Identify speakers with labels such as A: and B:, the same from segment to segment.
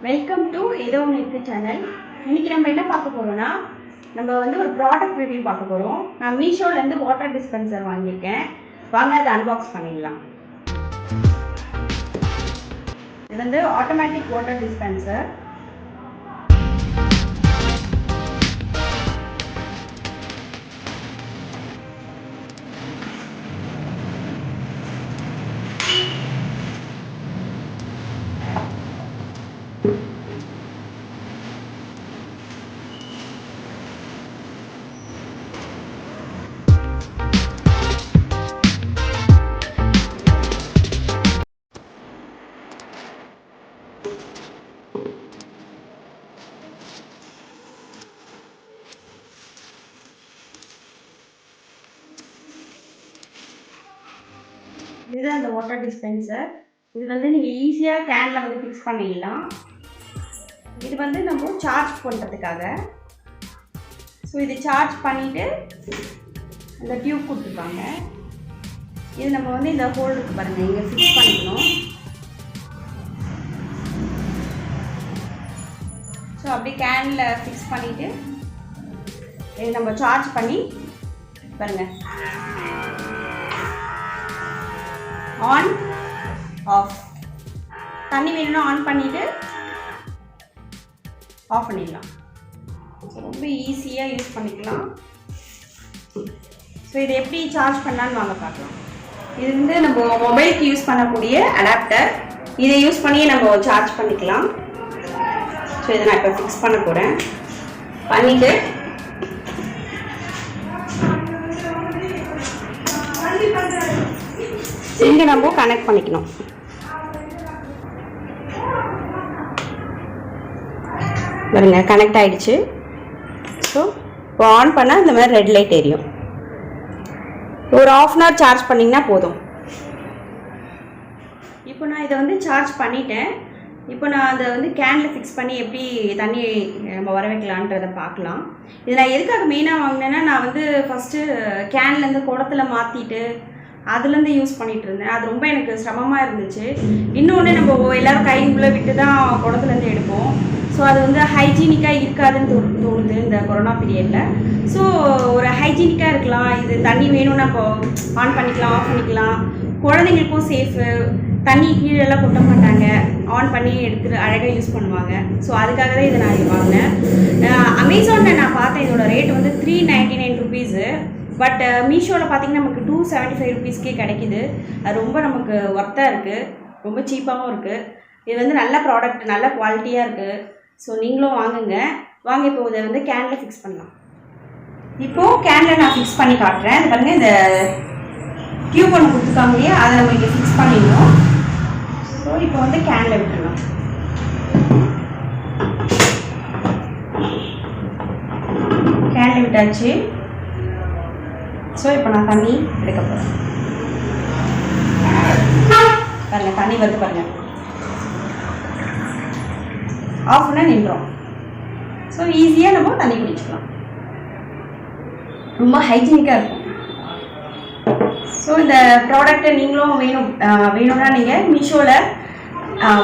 A: Welcome to ஏதோ ஒன்று channel. இன்றைக்கி நம்ம என்ன பார்க்க போகிறோம்னா, நம்ம வந்து ஒரு ப்ராடக்ட் ரிவ்யூ பார்க்க போகிறோம். நான் மீஷோலேருந்து வாட்டர் டிஸ்பென்சர் வாங்கியிருக்கேன். வாங்க அதை அன்பாக்ஸ் பண்ணிடலாம். இது வந்து ஆட்டோமேட்டிக் வாட்டர் டிஸ்பென்சர். இதுதான் அந்த வாட்டர் டிஸ்பென்சர். இது வந்து நீங்கள் ஈஸியாக கேனில் வந்து ஃபிக்ஸ் பண்ணிடலாம். இது வந்து நம்ம சார்ஜ் பண்ணுறதுக்காக. ஸோ இது சார்ஜ் பண்ணிவிட்டு அந்த டியூப் கொடுத்துருப்பாங்க. இது நம்ம வந்து இந்த ஹோல் இருக்கு பாருங்கள், இங்கே ஃபிக்ஸ் பண்ணிக்கணும். ஸோ அப்படி கேனில் ஃபிக்ஸ் பண்ணிவிட்டு இது நம்ம சார்ஜ் பண்ணி பாருங்கள், ஆன் ஆஃப். தண்ணி வேணும்னா ஆன் பண்ணிவிட்டு ஆஃப் பண்ணிடலாம். ஸோ ரொம்ப ஈஸியாக யூஸ் பண்ணிக்கலாம். ஸோ இதை எப்படி சார்ஜ் பண்ணலான்னு வாங்க பார்க்கலாம். இது வந்து நம்ம மொபைலுக்கு யூஸ் பண்ணக்கூடிய அடாப்டர். இதை யூஸ் பண்ணி நம்ம சார்ஜ் பண்ணிக்கலாம். ஸோ இதை நான் இப்போ ஃபிக்ஸ் பண்ண போகிறேன். பண்ணிவிட்டு இங்கே நம்ம கனெக்ட் பண்ணிக்கணும். பாருங்க, கனெக்ட் ஆகிடுச்சு. ஸோ இப்போ ஆன் பண்ணால் இந்த மாதிரி ரெட் லைட் எரியும். ஒரு ½ hour சார்ஜ் பண்ணிங்கன்னா போதும். இப்போ நான் இதை வந்து சார்ஜ் பண்ணிட்டேன். இப்போ நான் அதை வந்து கேனில் ஃபிக்ஸ் பண்ணி எப்படி தண்ணி நம்ம வர வைக்கலான்றதை பார்க்கலாம். இது நான் எதுக்காக மெயினாக வாங்கினேன்னா, நான் வந்து ஃபஸ்ட்டு கேன்லேருந்து குடத்தில் மாற்றிட்டு அதுலேருந்து யூஸ் பண்ணிகிட்டு இருந்தேன். அது ரொம்ப எனக்கு சிரமமாக இருந்துச்சு. இன்னொன்று, நம்ம எல்லோரும் கைக்குள்ளே விட்டு தான் குடத்துலேருந்து எடுப்போம். ஸோ அது வந்து ஹைஜீனிக்காக இருக்காதுன்னு தோணுது இந்த கொரோனா பீரியடில். ஸோ ஒரு ஹைஜீனிக்காக இருக்கலாம். இது தண்ணி வேணும்னா இப்போ ஆன் பண்ணிக்கலாம், ஆஃப் பண்ணிக்கலாம். குழந்தைங்களுக்கும் சேஃபு. தண்ணி கீழெல்லாம் கொட்ட மாட்டாங்க, ஆன் பண்ணி எடுத்துகிட்டு அழகாக யூஸ் பண்ணுவாங்க. ஸோ அதுக்காக தான் இதை நான் வாங்கினேன். அமேசானில் நான் பார்த்தேன், இதோட ரேட் வந்து 399 ருபீஸு. பட் மீஷோவில் பார்த்திங்கன்னா நமக்கு 275 ருபீஸ்க்கே கிடைக்கிது. அது ரொம்ப நமக்கு ஒர்த்தாக இருக்குது, ரொம்ப சீப்பாகவும் இருக்குது. இது வந்து நல்ல ப்ராடக்ட், நல்ல குவாலிட்டியாக இருக்குது. ஸோ நீங்களும் வாங்குங்க. வாங்க இப்போ இதை வந்து கேனில் ஃபிக்ஸ் பண்ணலாம். இப்போது கேனில் நான் ஃபிக்ஸ் பண்ணி காட்டுறேன். அது பாருங்கள், இந்த டியூப் ஒன்று கொடுத்துருக்காங்க இல்லையா, அதை நம்ம இங்கே ஃபிக்ஸ் பண்ணிடணும். ஸோ இப்போ வந்து கேனில் விட்டுடலாம். கேனில் விட்டாச்சு. ஸோ இப்போ நான் தண்ணி எடுக்க போகிறேன். பாருங்கள், தண்ணி வருது பாருங்கள். ஆஃப் பண்ணால் நின்றோம். ஸோ ஈஸியாக நம்ம தண்ணி குடிச்சிக்கலாம். ரொம்ப ஹைஜீனிக்காக இருக்கும். ஸோ இந்த ப்ராடக்டை நீங்களும் வேணும்னா நீங்கள் மீஷோவில்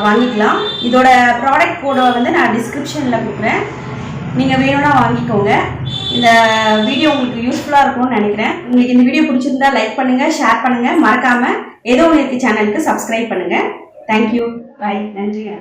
A: வாங்கிக்கலாம். இதோட ப்ராடக்ட் கோடை வந்து நான் டிஸ்கிரிப்ஷனில் கொடுக்குறேன். நீங்கள் வேணும்னா வாங்கிக்கோங்க. இந்த வீடியோ உங்களுக்கு யூஸ்ஃபுல்லாக இருக்கும்னு நினைக்கிறேன். உங்களுக்கு இந்த வீடியோ பிடிச்சிருந்தா லைக் பண்ணுங்கள், ஷேர் பண்ணுங்கள். மறக்காமல் ஏதோ ஒன்று சேனலுக்கு சப்ஸ்கிரைப் பண்ணுங்கள். தேங்க்யூ, பாய், நன்றிங்க.